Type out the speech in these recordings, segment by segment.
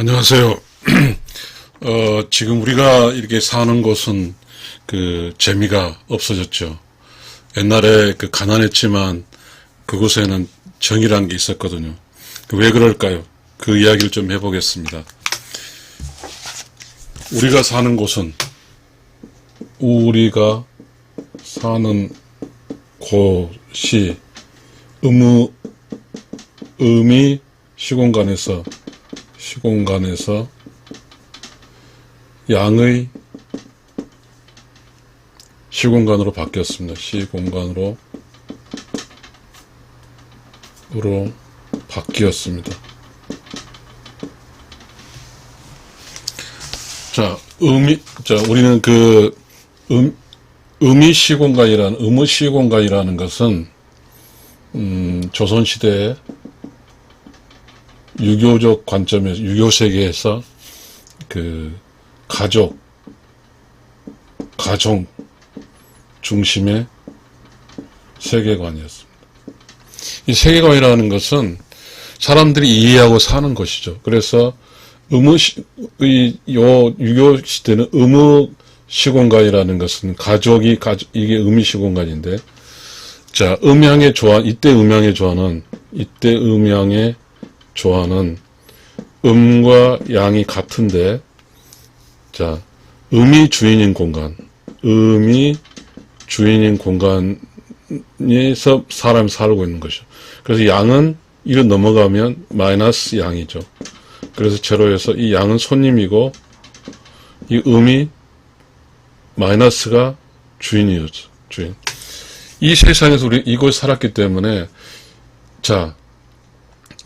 안녕하세요. 지금 우리가 이렇게 사는 곳은 재미가 없어졌죠. 옛날에 가난했지만 그곳에는 정이란 게 있었거든요. 왜 그럴까요? 그 이야기를 좀 해보겠습니다. 우리가 사는 곳은 우리가 사는 곳이 음이 시공간에서 양의 시공간으로 바뀌었습니다. 시공간으로 바뀌었습니다. 우리는 의미 시공간이라는 것은 조선시대에 유교적 관점에서, 유교 세계에서 가족 중심의 세계관이었습니다. 이 세계관이라는 것은 사람들이 이해하고 사는 것이죠. 그래서 유교 시대는 의무 시공간이라는 것은 이게 의미 시공간인데, 자, 이때 음양의 조화는 음과 양이 같은데, 자, 음이 주인인 공간에서 사람이 살고 있는 것이죠. 그래서 양은 이를 넘어가면 마이너스 양이죠. 그래서 제로에서 이 양은 손님이고, 이 음이 마이너스가 주인이었죠. 주인. 이 세상에서 우리 이곳 살았기 때문에, 자,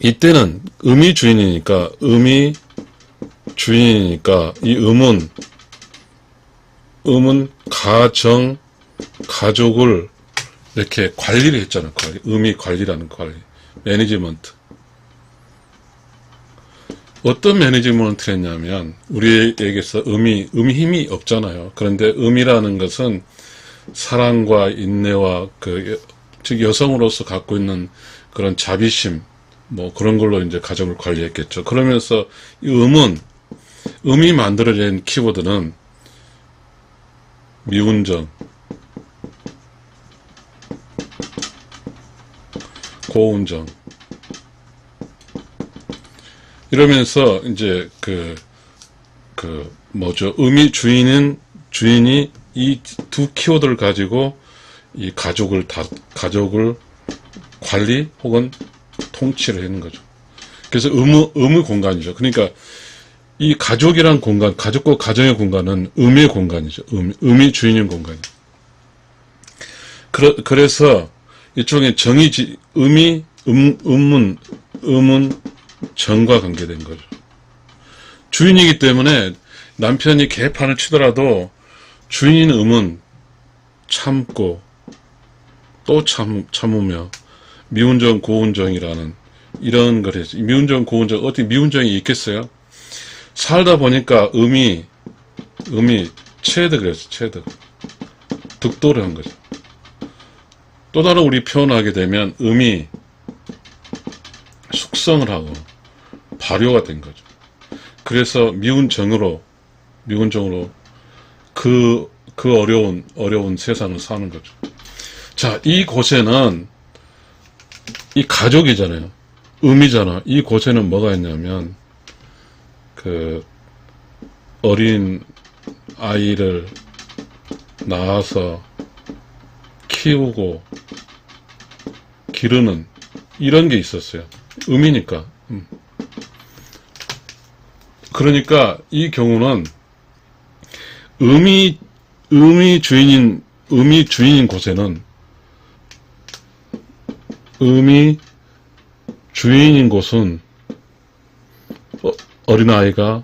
이때는 음이 주인이니까 이 음은 가족을 이렇게 관리를 했잖아요. 음이 관리라는 관리. 매니지먼트. 어떤 매니지먼트를 했냐면, 우리에게서 음이 힘이 없잖아요. 그런데 음이라는 것은 사랑과 인내와 즉 여성으로서 갖고 있는 그런 자비심, 그런 걸로 이제 가정을 관리했겠죠. 그러면서 이 음이 만들어낸 키워드는 미운정, 고운정. 이러면서 이제 음이 주인이 이 두 키워드를 가지고 이 가족을 관리 혹은 통치를 하는 거죠. 그래서 음의 공간이죠. 그러니까 이 가족이란 공간, 가족과 가정의 공간은 음의 공간이죠. 음이 주인인 공간이에요. 그래서 일종의 음은 정과 관계된 거죠. 주인이기 때문에 남편이 개판을 치더라도 주인인 음은 참고 또 참으며 미운정 고운정이라는 이런 걸 했어요. 미운정 고운정, 어떻게 미운정이 있겠어요? 살다 보니까 음이 체득을 했어. 득도를 한 거죠. 또 다른 우리 표현하게 되면 음이 숙성을 하고 발효가 된 거죠. 그래서 미운정으로 그 어려운 세상을 사는 거죠. 자, 이곳에는 이 가족이잖아요. 음이잖아. 이 곳에는 뭐가 있냐면, 어린 아이를 낳아서 키우고 기르는 이런 게 있었어요. 음이니까. 그러니까 이 경우는 음이 주인인 곳에는 음이 주인인 곳은 어린아이가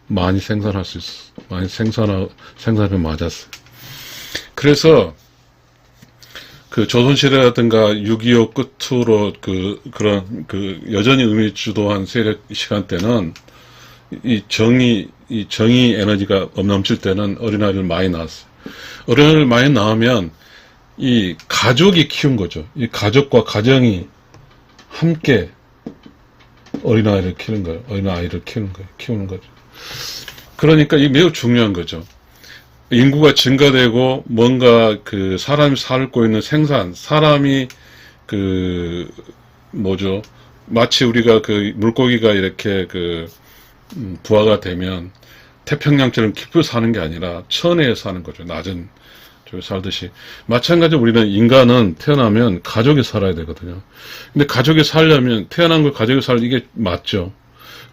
많이 생산할 수 있어. 많이 생산을 맞았어요. 그래서 조선시대라든가 6.25 끝으로 여전히 음이 주도한 세력 시간 때는 이 정의 에너지가 넘칠 때는 어린아이를 많이 낳았어요. 어린아이를 많이 낳으면 이 가족이 키운 거죠. 이 가족과 가정이 함께 어린아이를 키우는 거예요. 어린아이를 키우는 거죠. 그러니까 이게 매우 중요한 거죠. 인구가 증가되고 뭔가 그 사람이 살고 있는 생산, 사람이 그 뭐죠? 마치 우리가 그 물고기가 이렇게 그 부화가 되면 태평양처럼 깊이 사는 게 아니라 천혜에 사는 거죠. 낮은 쪽에 살듯이. 마찬가지로 우리는 인간은 태어나면 가족이 살아야 되거든요. 근데 가족이 살려면 태어난 걸 가족이 이게 맞죠.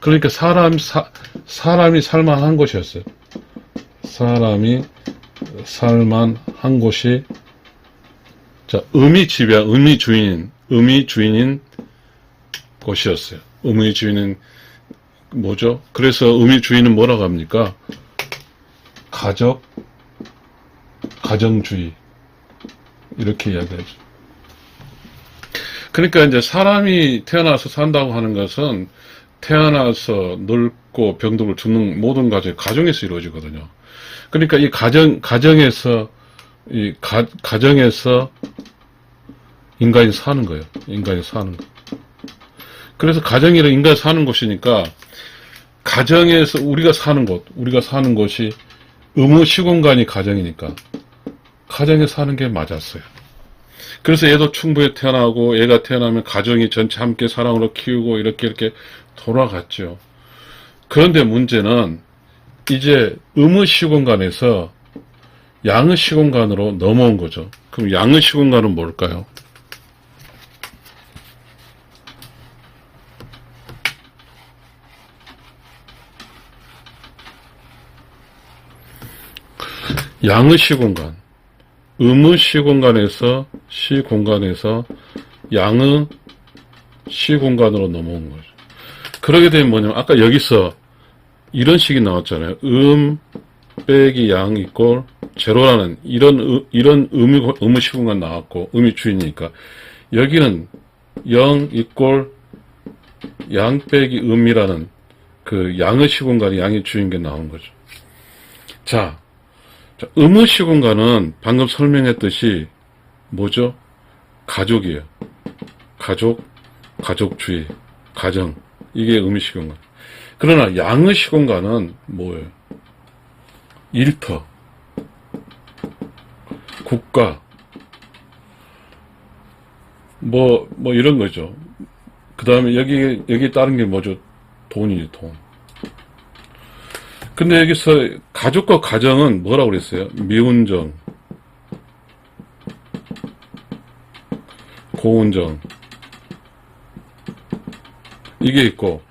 그러니까 사람이 살만한 곳이었어요. 사람이 살만한 곳이, 자, 음이 주인인 곳이었어요. 음의 주인은 뭐죠? 그래서 음의 주인은 뭐라고 합니까? 가정주의. 이렇게 이야기하죠. 그러니까 이제 사람이 태어나서 산다고 하는 것은 태어나서 늙고 병들고 죽는 모든 가정에서 이루어지거든요. 그러니까 이 가정에서 인간이 사는 거예요. 인간이 사는 거. 그래서 가정이란 인간이 사는 곳이니까 가정에서 우리가 사는 곳이 시공간이 가정이니까 가정에 사는 게 맞았어요. 그래서 얘도 충부에 태어나고 얘가 태어나면 가정이 전체 함께 사랑으로 키우고 이렇게 돌아갔죠. 그런데 문제는 이제 음의 시공간에서 양의 시공간으로 넘어온 거죠. 그럼 양의 시공간은 뭘까요? 양의 시공간, 음의 시공간에서 양의 시공간으로 넘어온 거죠. 그러게 되면 뭐냐면 아까 여기서 이런 식이 나왔잖아요. 빼기 양 이꼴 제로라는 이런 음의 시공간 나왔고 음이 주인이니까 여기는 0 이꼴 양 빼기 음이라는 그 양의 시공간이 양의 주인 게 나온 거죠. 자, 음의 시공간은 방금 설명했듯이 뭐죠? 가족이에요. 가족주의, 가정. 이게 음의 시공간. 그러나 양의 시공간은 뭐예요? 일터, 국가, 뭐 이런 거죠. 그 다음에 여기 다른 게 뭐죠? 돈이죠, 돈. 근데 여기서 가족과 가정은 뭐라고 그랬어요? 미운정, 고운정. 이게 있고,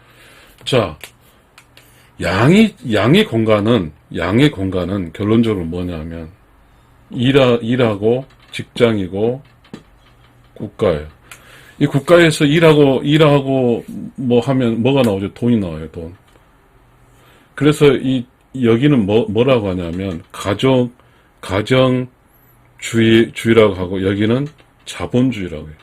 자, 양의 공간은 결론적으로 뭐냐면, 일하고, 직장이고, 국가예요. 이 국가에서 일하고, 뭐 하면, 뭐가 나오죠? 돈이 나와요, 돈. 그래서 여기는 뭐라고 하냐면, 가정주의라고 하고, 여기는 자본주의라고 해요.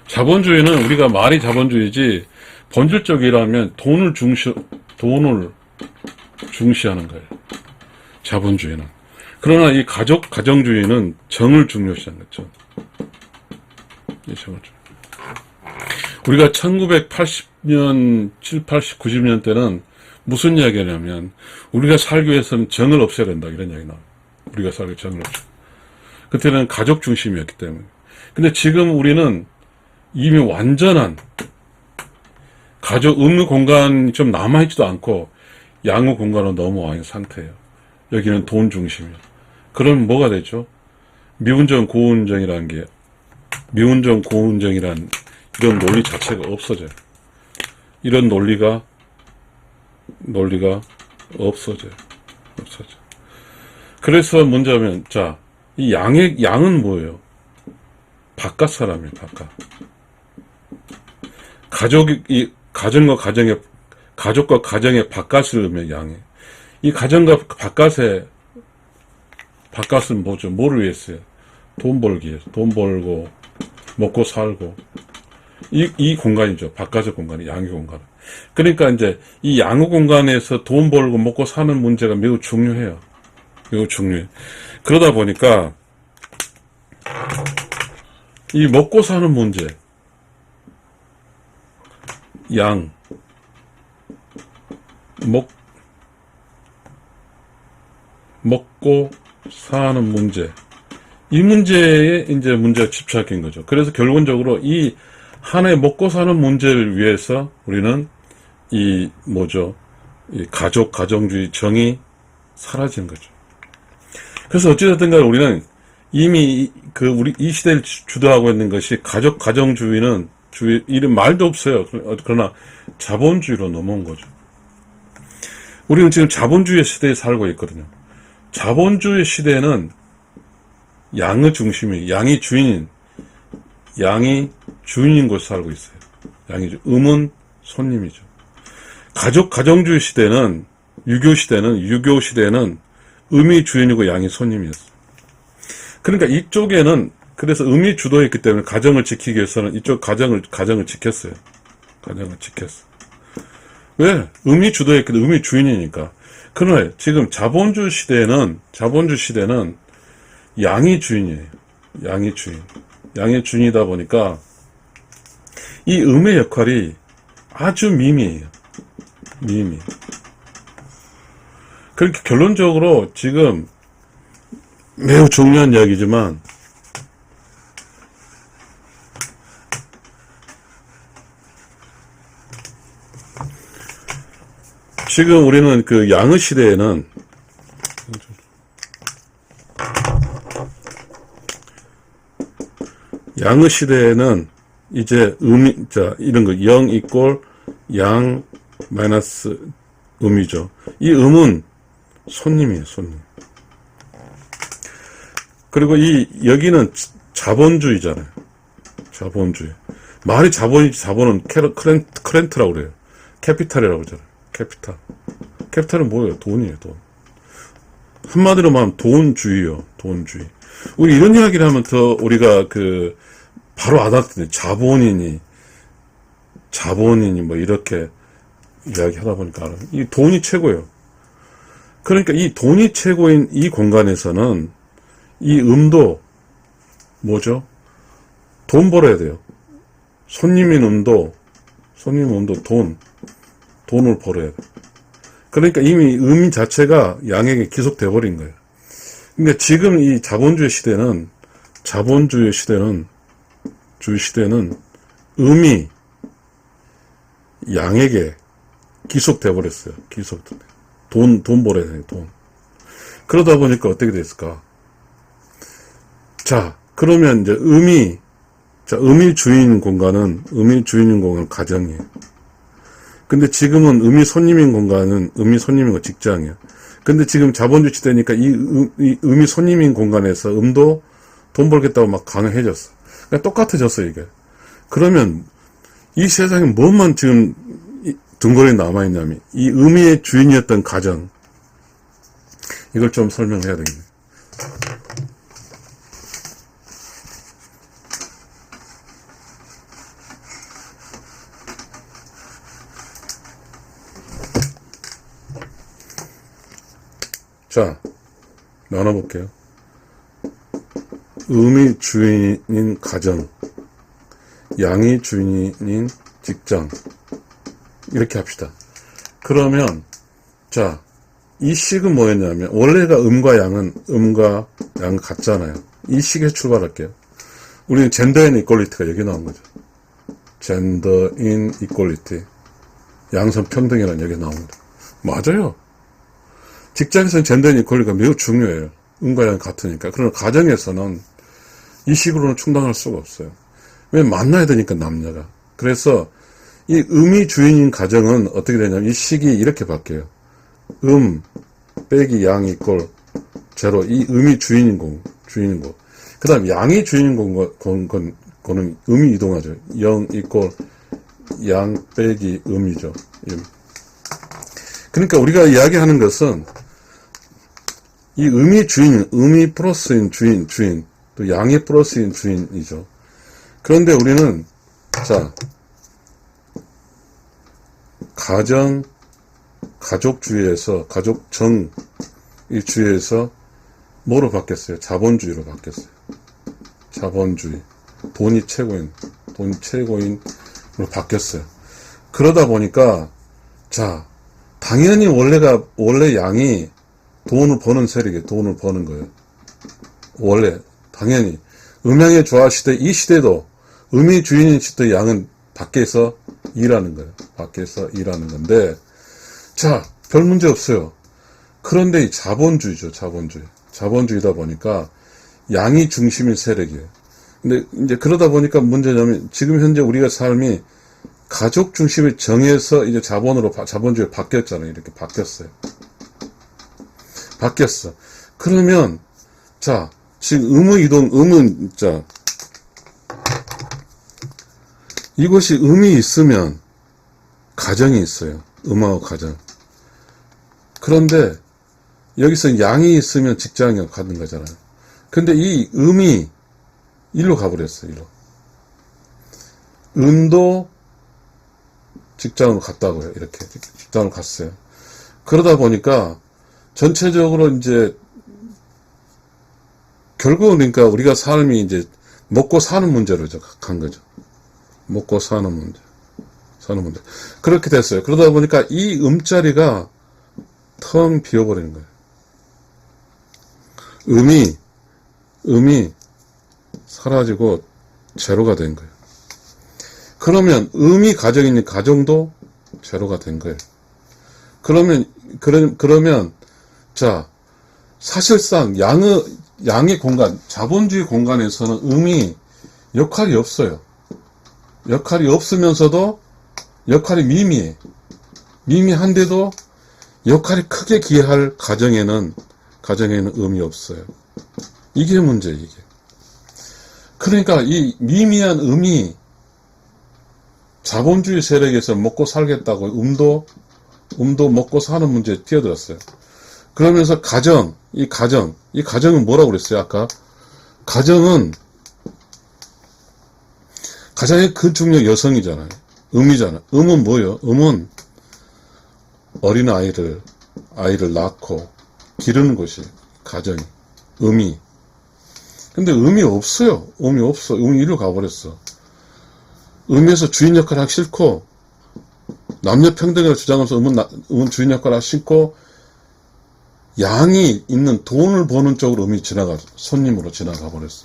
자본주의는 우리가 말이 자본주의지, 본질적이라면 돈을 중시하는 거예요. 자본주의는. 그러나 이 가정주의는 정을 중요시하는 거죠. 이 정을. 우리가 1980년, 80, 90년 때는 무슨 이야기 하냐면, 우리가 살기 위해서는 정을 없애야 된다. 이런 이야기 나와요. 우리가 살기 위해 정을 없애야. 그때는 가족 중심이었기 때문에. 근데 지금 우리는 이미 완전한 음의 공간이 좀 남아있지도 않고 양의 공간으로 넘어와 있는 상태예요. 여기는 돈 중심이에요. 그럼 뭐가 되죠? 미운정, 고운정이라는 이런 논리 자체가 없어져요. 이런 논리가 없어져요. 그래서 문제면, 자, 이 양은 뭐예요? 바깥 사람이에요, 바깥. 가정과 가정의 바깥을 의미해요, 양이. 이 가정과 바깥은 뭐죠? 뭐를 위해서요? 돈 벌기 위해서. 돈 벌고, 먹고 살고. 이 공간이죠. 바깥의 공간이, 양의 공간. 그러니까 이제 이 양의 공간에서 돈 벌고 먹고 사는 문제가 매우 중요해요. 매우 중요해. 그러다 보니까 이 먹고 사는 문제, 양, 먹고 사는 문제. 이 문제에 이제 문제가 집착인 거죠. 그래서 결론적으로 이 한해 먹고 사는 문제를 위해서 우리는 이 가정주의 정이 사라지는 거죠. 그래서 어찌됐든 간에 우리는 이미 우리 이 시대를 주도하고 있는 것이 가정주의는 이런 말도 없어요. 그러나 자본주의로 넘어온 거죠. 우리는 지금 자본주의 시대에 살고 있거든요. 자본주의 시대에는 양의 중심이, 양이 주인인 곳에 살고 있어요. 음은 손님이죠. 가정주의 시대는, 유교 시대는 음이 주인이고 양이 손님이었어요. 그러니까 이쪽에는, 그래서 음이 주도했기 때문에 가정을 지키기 위해서는 이쪽 가정을 지켰어요. 가정을 지켰어. 왜? 음이 주도했기 때문에 음이 주인이니까. 그러나 지금 자본주의 시대는 양이 주인이에요. 양이 주인이다 보니까 이 음의 역할이 아주 미미해요. 그렇게 결론적으로 지금 매우 중요한 이야기지만 지금 우리는 양의 시대에는 이제 이런 거 0 이꼴 양 마이너스 음이죠. 이 음은 손님이에요, 손님. 그리고 여기는 자본주의잖아요. 자본주의. 말이 자본이지, 자본은 커렌트라고 그래요. 캐피탈이라고 그러잖아요. 캐피탈은 뭐예요? 돈이에요, 돈. 한마디로 말하면 돈주의요, 돈주의. 우리 이런 이야기를 하면 더 우리가 바로 알아듣는데, 자본이니 뭐 이렇게 이야기 하다 보니까 알아요. 이 돈이 최고예요. 그러니까 이 돈이 최고인 이 공간에서는 이 음도 뭐죠? 돈 벌어야 돼요. 손님인 음도 돈을 벌어야 돼요. 그러니까 이미 음 자체가 양에게 기속돼 버린 거예요. 그러니까 지금 이 자본주의 시대는 음이 양에게 기속돼 버렸어요. 돈 벌어야 돼요, 돈. 그러다 보니까 어떻게 됐을까? 자, 그러면 이제 음이 주인인 공간은 가정이에요. 근데 지금은 음이 손님인 거 직장이에요. 근데 지금 자본주의 시대니까 이 음이 손님인 공간에서 음도 돈 벌겠다고 막 강요해졌어. 그러니까 똑같아졌어, 이게. 그러면 이 세상에 뭐만 지금 등골에 남아있냐면 이 음의 주인이었던 가정, 이걸 좀 설명해야 되겠네. 자, 나눠볼게요. 음이 주인인 가정, 양이 주인인 직장, 이렇게 합시다. 그러면 자, 이 식은 뭐였냐면 원래가 음과 양은 같잖아요. 이 식에 출발할게요. 우리는 젠더 인 이퀄리티가 여기 나온 거죠. 젠더 인 이퀄리티, 양성 평등이라는 여기 나옵니다. 맞아요. 직장에서는 젠더 인 이퀄리티가 매우 중요해요. 음과 양 같으니까. 그러나 가정에서는 이 식으로는 충당할 수가 없어요. 왜? 만나야 되니까, 남녀가. 그래서 이 음이 주인인 가정은 어떻게 되냐면 이 식이 이렇게 바뀌어요. 빼기 양 이꼴 제로. 이 음이 주인인 거. 그 다음 양이 주인인 거는 음이 이동하죠. 0 이꼴 양 빼기 음이죠. 그러니까 우리가 이야기하는 것은 이 음이 플러스인 주인, 또 양이 플러스인 주인이죠. 그런데 우리는, 자, 가족주의에서, 가족정의주의에서 뭐로 바뀌었어요? 자본주의로 바뀌었어요. 자본주의. 돈이 최고인으로 바뀌었어요. 그러다 보니까, 자, 당연히 원래 양이 돈을 버는 세력이에요. 돈을 버는 거예요. 원래, 당연히. 음양의 조화 시대, 이 시대도, 음이 주인인 시대 양은 밖에서 일하는 거예요. 밖에서 일하는 건데, 자, 별 문제 없어요. 그런데 이 자본주의죠, 자본주의. 자본주의다 보니까 양이 중심인 세력이에요. 근데 이제 그러다 보니까 문제냐면 지금 현재 우리가 삶이 가족 중심을 정해서 이제 자본주의로 바뀌었잖아요. 이렇게 바뀌었어요. 바뀌었어. 그러면, 자, 지금 자, 이것이 음이 있으면 가정이 있어요. 음하고 가정. 그런데 여기서 양이 있으면 직장에 가는 거잖아요. 근데 이 음이 일로 가버렸어요. 일로. 음도 직장으로 갔다고 해요. 이렇게 직장으로 갔어요. 그러다 보니까 전체적으로 이제 결국은 그러니까 우리가 삶이 이제 먹고 사는 문제로 간 거죠. 먹고 사는 문제. 그렇게 됐어요. 그러다 보니까 이 음자리가 텅 비어버리는 거예요. 음이 사라지고 제로가 된 거예요. 그러면 음이 가정이니 가정도 제로가 된 거예요. 그러면 자, 사실상 양의 공간, 자본주의 공간에서는 음이 역할이 없어요. 역할이 없으면서도 역할이 미미한데도 역할이 크게 기여할 가정에는 음이 없어요. 이게 문제예요, 이게. 그러니까 이 미미한 음이 자본주의 세력에서 먹고 살겠다고 음도 먹고 사는 문제에 뛰어들었어요. 그러면서 이 가정은 뭐라고 그랬어요, 아까? 가정의 근중력 여성이잖아요. 음이잖아. 음은 뭐예요? 음은 어린 아이를 낳고 기르는 것이 가정이. 음이. 근데 음이 없어요. 음이 없어. 음이 이리로 가버렸어. 음에서 주인 역할을 하기 싫고, 남녀 평등을 주장하면서 음은 주인 역할을 하기 싫고, 양이 있는 돈을 버는 쪽으로 음이 손님으로 지나가 버렸어.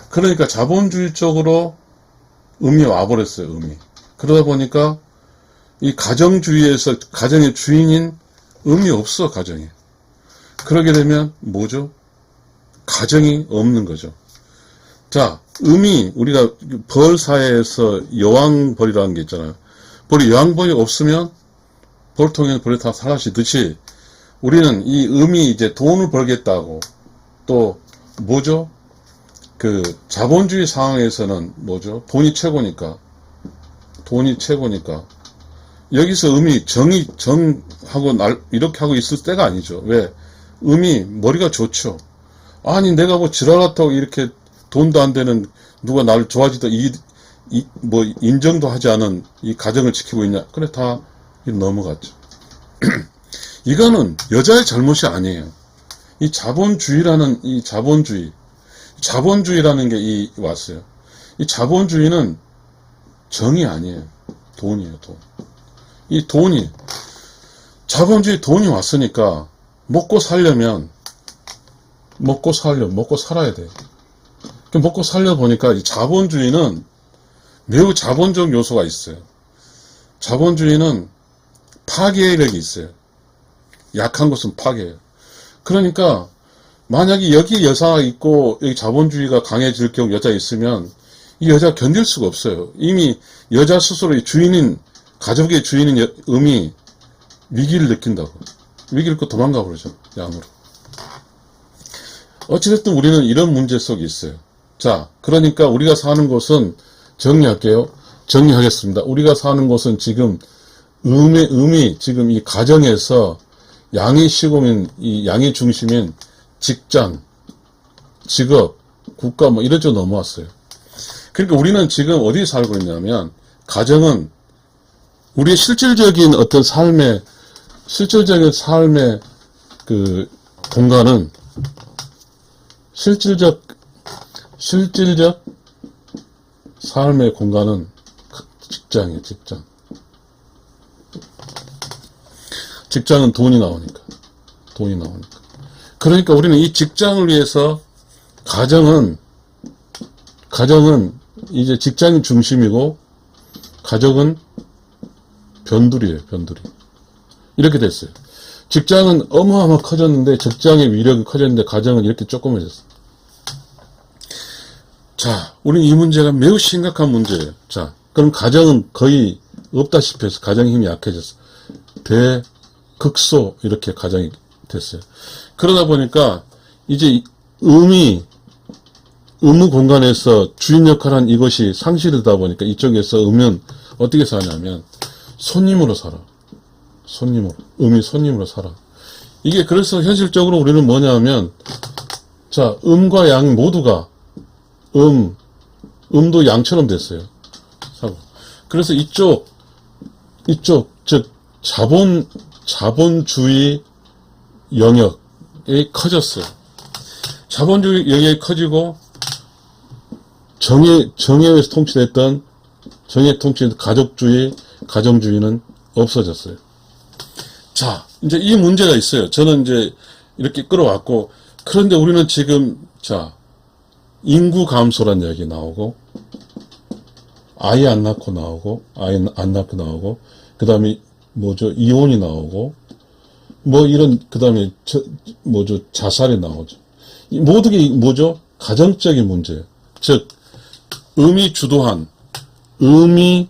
그러니까 자본주의 쪽으로 음이 와버렸어요, 음이. 그러다 보니까 이 가정주의에서 가정의 주인인 음이 없어, 가정에. 그러게 되면 뭐죠? 가정이 없는 거죠. 자, 음이 우리가 벌 사회에서 여왕벌이라는 게 있잖아요. 여왕벌이 없으면 벌통에는 벌이 다 사라지듯이 우리는 이 음이 이제 돈을 벌겠다고 또 뭐죠? 그 자본주의 상황에서는 뭐죠? 돈이 최고니까 여기서 음이 정하고 이렇게 하고 있을 때가 아니죠. 왜? 음이 머리가 좋죠. 아니 내가 뭐 지랄났다고 이렇게 돈도 안 되는 누가 나를 좋아하지도 뭐 인정도 하지 않은 이 가정을 지키고 있냐? 그래 다 넘어갔죠. 이거는 여자의 잘못이 아니에요. 이 자본주의라는 자본주의라는 게 왔어요. 이 자본주의는 정이 아니에요. 돈이에요, 돈. 자본주의 돈이 왔으니까 먹고 살려면 먹고 살아야 돼요. 먹고 살려 보니까 이 자본주의는 매우 자본적 요소가 있어요. 자본주의는 파괴력이 있어요. 약한 것은 파괴예요. 그러니까 만약에 여기 여자가 있고 여기 자본주의가 강해질 경우 여자 있으면 이 여자가 견딜 수가 없어요. 이미 여자 스스로 가족의 주인인 음이 위기를 느낀다고. 위기를 느끼고 도망가 버리죠. 양으로. 어찌됐든 우리는 이런 문제 속에 있어요. 자, 그러니까 우리가 사는 곳은 정리하겠습니다. 우리가 사는 곳은 지금 음이 지금 이 가정에서 양의 시공인, 이 양의 중심인 직장, 직업, 국가 뭐 이런 쪽으로 넘어왔어요. 그러니까 우리는 지금 어디에 살고 있냐면 가정은 우리의 실질적인 그 공간은 실질적 삶의 공간은 직장이에요, 직장. 직장은 돈이 나오니까. 돈이 나오니까. 그러니까 우리는 이 직장을 위해서 가정은 이제 직장이 중심이고 가정은 변두리예요, 변두리. 이렇게 됐어요. 직장은 어마어마 커졌는데, 직장의 위력이 커졌는데, 가정은 이렇게 조그매졌어요. 자, 우리는 이 문제가 매우 심각한 문제예요. 자, 그럼 가정은 거의 없다시피 해서 가정의 힘이 약해졌어. 대극소, 이렇게 가정이 됐어요. 그러다 보니까, 이제 의무 공간에서 주인 역할을 한 이것이 상실되다 보니까 이쪽에서 의무는 어떻게 사냐면, 손님으로 살아. 손님으로 살아. 이게 그래서 현실적으로 우리는 뭐냐면, 자, 음과 양 모두가, 음도 양처럼 됐어요. 그래서 이쪽, 즉, 자본주의 영역이 커졌어요. 자본주의 영역이 커지고, 정예에서 통치됐던 가족주의, 가정주의는 없어졌어요. 자, 이제 이 문제가 있어요. 저는 이제 이렇게 끌어왔고, 그런데 우리는 지금, 자, 인구 감소란 이야기 나오고, 아이 안 낳고 나오고, 그 다음에, 이혼이 나오고, 그 다음에, 자살이 나오죠. 이 모든 게 가정적인 문제예요. 즉, 음이 주도한, 음이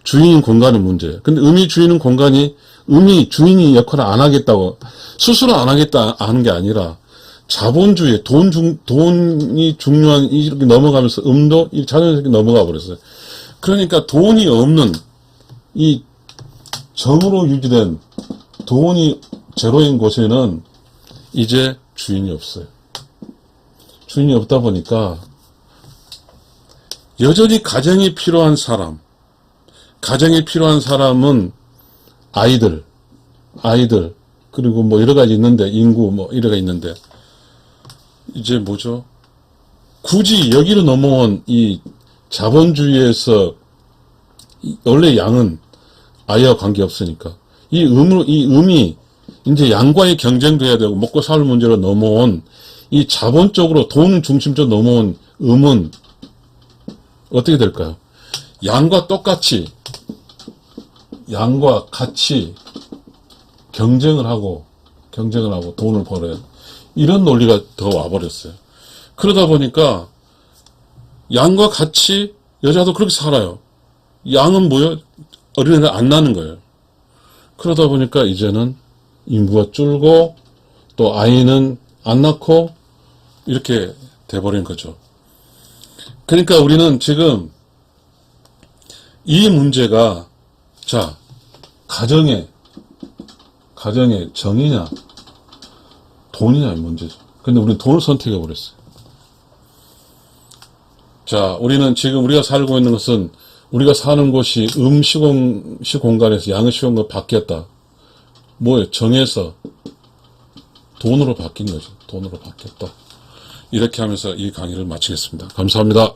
주인인 공간의 문제예요. 근데 음이 주인인 공간이, 음이 주인이 역할을 안 하겠다고, 스스로 안 하겠다 하는 게 아니라, 자본주의, 돈이 중요한, 이렇게 넘어가면서 음도 자연스럽게 넘어가 버렸어요. 그러니까 돈이 없는, 이 정으로 유지된 돈이 제로인 곳에는 이제 주인이 없어요. 주인이 없다 보니까, 여전히 가정이 필요한 사람은 아이들, 그리고 여러 가지 있는데, 인구 여러 가지 있는데, 이제 굳이 여기로 넘어온 이 자본주의에서, 원래 양은 아이와 관계없으니까, 이 음이 이제 양과의 경쟁도 해야 되고, 먹고 살 문제로 넘어온, 이 자본적으로 돈 중심적으로 넘어온 음은 어떻게 될까요? 양과 같이 경쟁을 하고 돈을 벌어요. 이런 논리가 더 와버렸어요. 그러다 보니까 양과 같이 여자도 그렇게 살아요. 양은 어린애를 안 낳는 거예요. 그러다 보니까 이제는 인구가 줄고 또 아이는 안 낳고 이렇게 돼버린 거죠. 그러니까 우리는 지금 이 문제가, 자, 가정의 정이냐 돈이냐의 문제죠. 근데 우리는 돈을 선택해 버렸어요. 자, 우리는 지금 우리가 살고 있는 것은, 우리가 사는 곳이 시공간에서 양의 시공간 바뀌었다. 정해서 돈으로 바뀐 거죠. 돈으로 바뀌었다. 이렇게 하면서 이 강의를 마치겠습니다. 감사합니다.